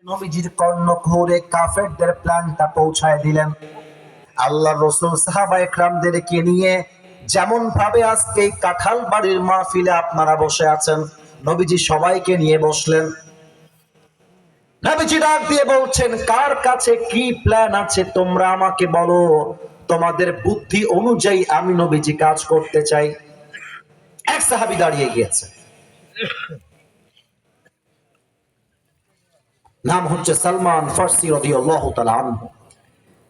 নবীজির কর্ণকুহরে কাফেরদের প্ল্যানটা পৌঁছায় দিলেন। আল্লাহর রাসূল সাহাবায়ে কেরামদেরকে নিয়ে যেমন ভাবে আজকে কাঁঠাল বাড়ির মাহফিলে আপনারা বসে আছেন, নবীজি সবাইকে নিয়ে বসলেন। নবীজি ডাক দিয়ে বলছেন, কার কাছে কি প্ল্যান আছে তোমরা আমাকে বলো, তোমাদের বুদ্ধি অনুযায়ী আমি নবীজি কাজ করতে চাই। এক সাহাবী দাঁড়িয়ে গিয়েছে, নাম হচ্ছে সালমান ফার্সি রাদিয়াল্লাহু তাআলা আনহু।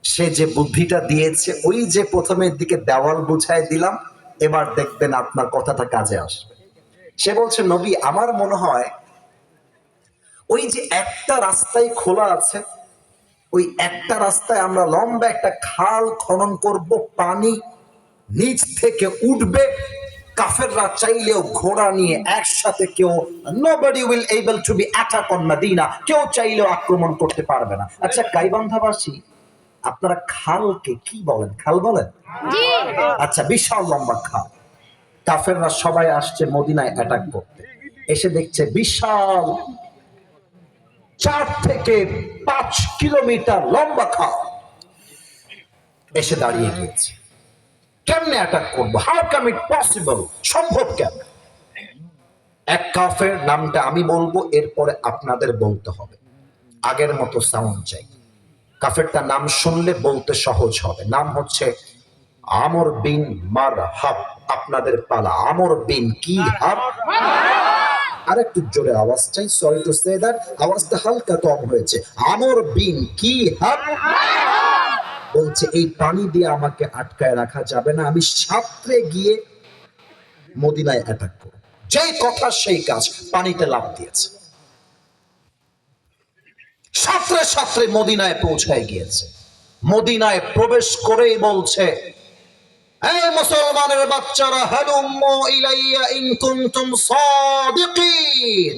সে যে বুদ্ধিটা দিয়েছে, ওই যে প্রথমের দিকে দেওয়াল বুঝায় দিলাম, এবার দেখবেন আপনার কথাটা কাজে আসবে। সে বলছে, নবী আমার মনে হয় ওই যে একটা রাস্তায় খোলা আছে, ওই একটা রাস্তায় আমরা লম্বা একটা খাল খনন করব, পানি নিচ থেকে উঠবে, কাফেররা চাইলেও ঘোড়া নিয়ে একসাথে কেউ nobody will able to be attack on Medina, কেউ চাইলেও আক্রমণ করতে পারবে না। আচ্ছা গাইবান্ধাবাসী, আপনারা খালকে কি বলেন? খাল বলেন? আচ্ছা, বিশাল লম্বা খাল। কাফেররা সবাই আসছে মদিনায় অ্যাটাক করতে, এসে দেখছে বিশাল 4 থেকে 5 কিলোমিটার লম্বা খাল, এসে দাঁড়িয়ে গিয়েছে। কেমনে অ্যাটাক করবো? How come it possible? সম্ভব কেন? এক কাফের, নামটা আমি বলবো, এরপরে আপনাদের বলতে হবে, আগের মতো সাউন্ড চাই। কাফেরটার নাম শুনলে বলতে সহজ হবে। নাম হচ্ছে আমর বিন মারহাব। আপনাদের পালা। আমর বিন কি হাব? আর একটু জোরে আওয়াজ চাই, সরি টু সে দ্যাট, আওয়াজটা হালকা কম হয়েছে। আমর বিন কি হাব বলছে, এই পানি দিয়ে আমাকে আটকায় রাখা যাবে না, আমি সাঁতরে গিয়ে মদিনায় অ্যাটাক করব। যেই কথা সেই কাজ, পানিতে লাফ দিয়েছে, সাঁতরে সাঁতরে মদিনায় পৌঁছায় গিয়েছে। মদিনায় প্রবেশ করেই বলছে, এই মুসলমানের বাচ্চারা, হালুম্মু ইলাইয়া ইন কুনতুম সাদিকিন।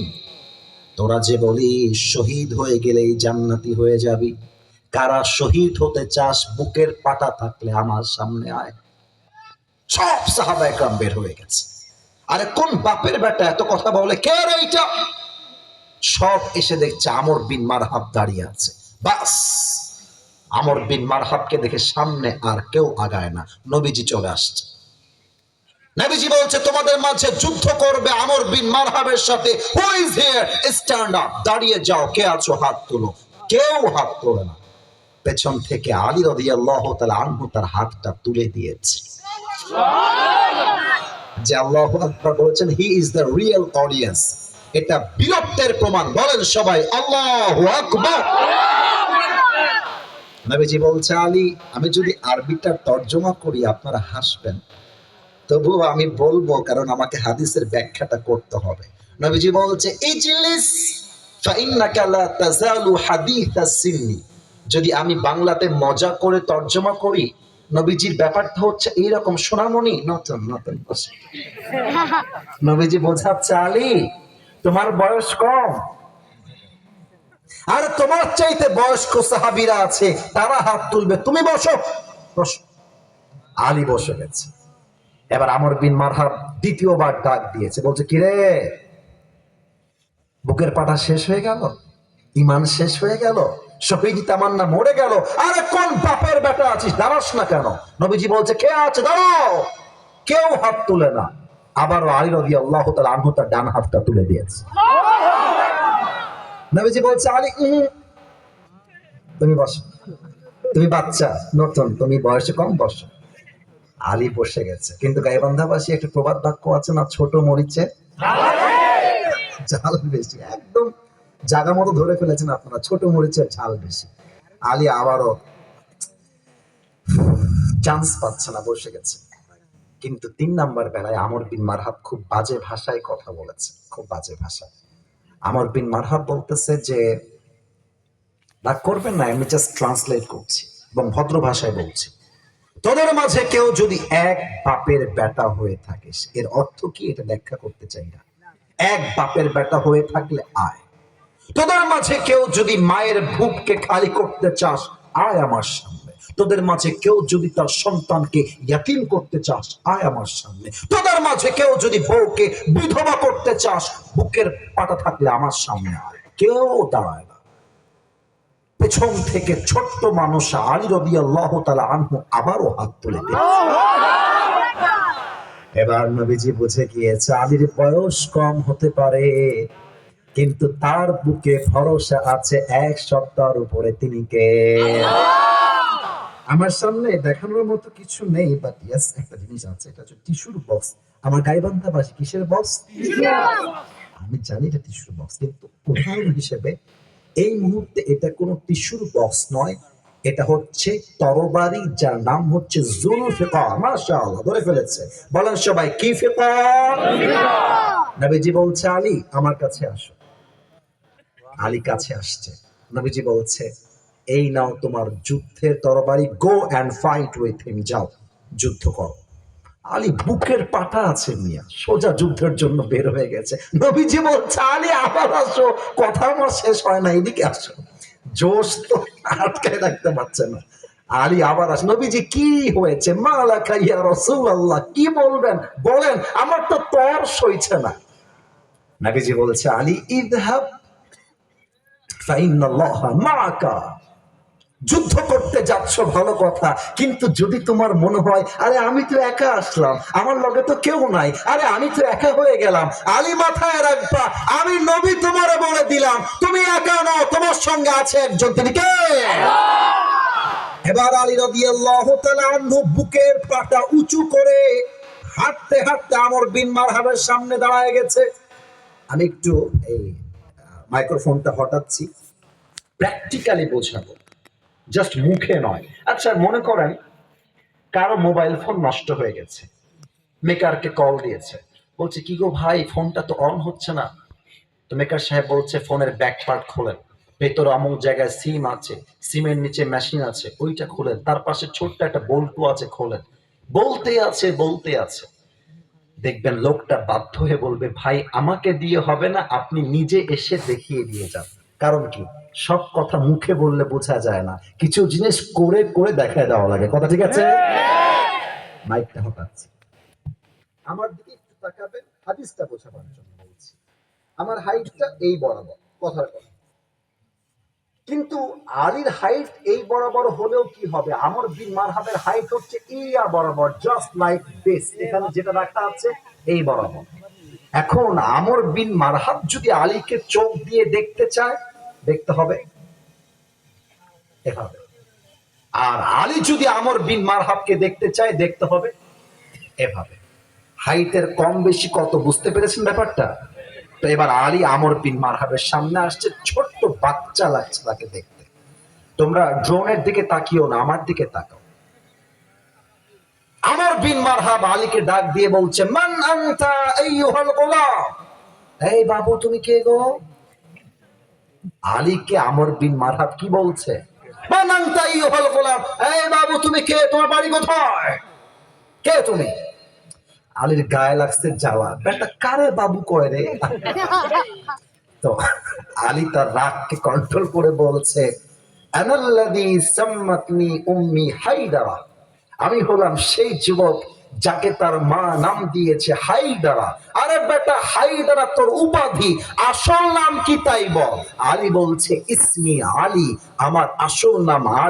তোরা যে বলিস শহীদ হয়ে গেলেই জান্নাতি হয়ে যাবি, কারা শহীদ হতে চাস, বুকের পাটা থাকলে আমার সামনে আয়। সব সাহাবায়ে কেরাম বের হয়ে গেছে। আরে কোন বাপের বেটা এত কথা বলে, কে রে এইটা? সব এসে দেখছে আমর বিন মারহাব দাঁড়িয়ে আছে। বাস, আমর বিন মারহাবকে দেখে সামনে আর কেউ আগায় না, নবীজি চলে আসছে। নবীজি বলছে, তোমাদের মাঝে যুদ্ধ করবে আমর বিন মারহাবের সাথে। Who is here? Stand up, দাঁড়িয়ে যাও। কে আছো হাত তোলো। কেউ হাত তোলে না। পেছন থেকে আলী রাদিয়াল্লাহু তাআলা আনহু তার হাতটা তুলে দিয়েছে। যে আল্লাহু আকবার বলেছেন, he is the real audience. এটা বীরত্বের প্রমাণ। বলেন সবাই আল্লাহু আকবার। নবীজি বলছে, আলী আমি যদি আরবিটা তর্জমা করি আপনারা হাসবেন, তবুও আমি বলবো, কারণ আমাকে হাদিসের ব্যাখ্যাটা করতে হবে। নবীজি বলছে, ইজলিস ফাইন্নাকা লা তাযালু হাদিসাস সিন্নি। যদি আমি বাংলাতে মজা করে তর্জমা করি, নবীজির ব্যাপারটা হচ্ছে এইরকম, সোনামণি নতুন নতুন বসে। নবীজি বোঝাচ্ছে, আলী তোমার বয়স কম, আর তোমার চাইতে বয়স্ক সাহাবীরা আছে, তারা হাত তুলবে, তুমি বসো। বসো। আলী বসে গেছে। এবার আমর বিন মারহাব দ্বিতীয়বার ডাক দিয়েছে, বলছে, কিরে বুকের পাটা শেষ হয়ে গেল, ইমান শেষ হয়ে গেল, শহীদ তামান্না মরে গেল, আরে কোন বাপের বেটা আছিস, দাঁড়াস না কেন? নবীজি বলছে, কে আছে দাঁড়াও। কেউ হাত তুলে না। আবারও আলী রাদিয়াল্লাহু তাআলা আনহু তার ডান হাতটা তুলে দিয়েছে। নবীজি বলছে, আলী তুমি বসো, তুমি বাচ্চা নতুন, তুমি বয়সে কম, বসো। আলী বসে গেছে। কিন্তু গাইবান্ধাবাসী একটা প্রবাদ বাক্য আছে না, ছোট মরিচে ঝাল বেশি। একদম জায়গা মতো ধরে ফেলেছেন আপনারা, ছোট মরিচের ঝাল বেশি। আলী আবারও চান্স পাচ্ছে না, বসে গেছে। কিন্তু 3 নাম্বার বেলায় আমর বিন মারহাব খুব বাজে ভাষায় কথা বলেছে, খুব বাজে ভাষা। আমর বিন মারহাব বলতেছে যে, রাগ করবেন না, আমি জাস্ট ট্রান্সলেট করছি এবং ভদ্র ভাষায় বলছি, তোদের মাঝে কেউ যদি এক বাপের বেটা হয়ে থাকিস, এর অর্থ কি এটা ব্যাখ্যা করতে চাই না। এক বাপের বেটা হয়ে থাকলে আয়। তোদের মাঝে কেউ যদি মায়ের বুককে খালি করতে চাস, আয় আমার সামনে। তোদের মাঝে কেউ যদি তার সন্তানকে ইয়াতীম করতে চাস, আয় আমার সামনে। তোদের মাঝে কেউ যদি বউকে বিধবা করতে চাস, বুকের পাটা থাকলে আমার সামনে আয়। কেউ দাঁড়ায় না। পেছন থেকে ছোট্ট মানুষ আলী রাদিয়াল্লাহু তাআলা আনহু আবারও হাত তুলে দিলেন। এবার নবীজি বুঝে গিয়েছে আলীর বয়স কম হতে পারে, কিন্তু তার বুকে ভরসা আছে এক সপ্তাহের উপরে। তিনি কে? আমার সামনে দেখানোর মতো কিছু নেই, বাট ইয়েস একটা জিনিস আছে, এটা হচ্ছে টিস্যুর বক্স। আমার গাইবান্ধা বাসী কিসের বক্স? আমি জানি এটা টিস্যুর বক্স, কিন্তু উদাহরণ হিসেবে এই মুহূর্তে এটা কোনো টিস্যুর বক্স নয়, এটা হচ্ছে তরবারি, যার নাম হচ্ছে জুলফিকার। মাশাআল্লাহ, ধরে ফেলেছে। বলেন সবাই, কি ফিকার? নবীজি বলছে আলী আমার কাছে আসো। আলী কাছে আসছে। নবীজি বলছে এই নাও তোমার যুদ্ধের তরবারি, go and fight with him, যাও যুদ্ধ করো। আলী বুকের পাটা আছে মিয়া, সোজা যুদ্ধের জন্য বের হয়ে গেছে। নবীজি বলছে আলী আবার আসো, কথা আমার শেষ হয় না, এদিকে আসো। জোশ তো আটকায় রাখতে পারছে না। আলী আবার আসে। নবীজি কি হয়েছে? মালাকা ইয়া রাসূলুল্লাহ, কি বলবেন বলেন, আমার তো তর সইছে না। নবীজি বলছে আলী ইযহাব ফাইন্নাল্লাহা মাআকা, যুদ্ধ করতে যাচ্ছ ভালো কথা, কিন্তু যদি তোমার মনে হয় আরে আমি তো একা আসলাম, আমার লগে তো কেউ নাই, আরে আমি তো একা হয়ে গেলাম, আলী মাথায় রাখবা আমি নবী তোমারে বলে দিলাম তুমি একা নও, তোমার সঙ্গে আছে একজন। তিনি কে? এবার আলী রাদিয়াল্লাহু তাআলা আনহু বুকের পাটা উঁচু করে হাঁটতে হাঁটতে আমর বিন মারহাবের সামনে দাঁড়ায় গেছে। আমি একটু এই মাইক্রোফোনটা হটাচ্ছি, প্র্যাকটিক্যালি বোঝাবো, জাস্ট মুখে নয়। আচ্ছা মনে করেন কারো মোবাইল ফোন নষ্ট হয়ে গেছে, মেকারকে কল দিয়েছে, বলছে কি গো ভাই ফোনটা তো অন হচ্ছে না। তো মেকার সাহেব বলছে ফোনের ব্যাক পার্ট খোলেন, ভেতরে অমুক জায়গায় সিম আছে, সিমের নিচে মেশিন আছে, ওইটা খোলেন, তার পাশে ছোট্ট একটা বল্টু আছে, খোলেন। বলতে আছে, দেখবেন লোকটা বাধ্য হয়ে বলবে ভাই আমাকে দিয়ে হবে না, আপনি নিজে এসে দেখিয়ে দিয়ে যান। কারণ কি, সব কথা মুখে বললে বোঝা যায় না, কিছু জিনিস করে করে দেখায় দেওয়া লাগে। কথা ঠিক আছে? মাইকটা হটাচ্ছি, আমার দিকে একটু তাকাবেন, হাদিসটা বোঝাবার জন্য বলছি। আমার হাইটটা এই বরাবর, কথার কথা, কিন্তু আলীর হাইট এই বরাবর হলেও কি হবে, আমর বিন মারহাবের হাইট হচ্ছে ইয়া বরাবর, জাস্ট লাইক দিস, এখানে যেটা রাখা আছে এই বরাবর। এখন আমর বিন মারহাব যদি আলীকে চোখ দিয়ে দেখতে চায়, দেখতে হবে এভাবে, আর আলী যদি আমর বিন মারহাবকে দেখতে চায়, দেখতে হবে এভাবে। হাইটের কম বেশি কত বুঝতে পেরেছেন ব্যাপারটা? তো এবার আলী আমর বিন মারহাবের সামনে আসছে, ছোট্ট বাচ্চা লাগছে তাকে দেখতে। তোমরা ড্রোনের দিকে তাকিও না, আমার দিকে তাকাও। আমর বিন মারহাব আলীকে ডাক দিয়ে বলছে মান আনতা আইয়ুহাল গোলাম, এই বাবু তুমি কে গো? আলীকে আমর বিন মারহাব কি বলছে? মান আনতা আইয়ুহাল গোলাম, এই বাবু তুমি কে, তোমার বাড়ি কোথায়, কে তুমি? আলীর গায়ে লাগছে জ্বালা, বেটা কারে বাবু কয় রে। তো আলী তার রাগকে কন্ট্রোল করে বলছে আনাল্লাযী সাম্মাতনি উম্মি হায়দারা, আমি হলাম সেই যুবক যাকে তার মা নাম দিয়েছে হায়দারা। আরে বেটা হায়দারা তোর উপাধি, আসল নাম কি তাই বল। আলী বলছে ইসমি আলী, আমার আসল নাম আলী।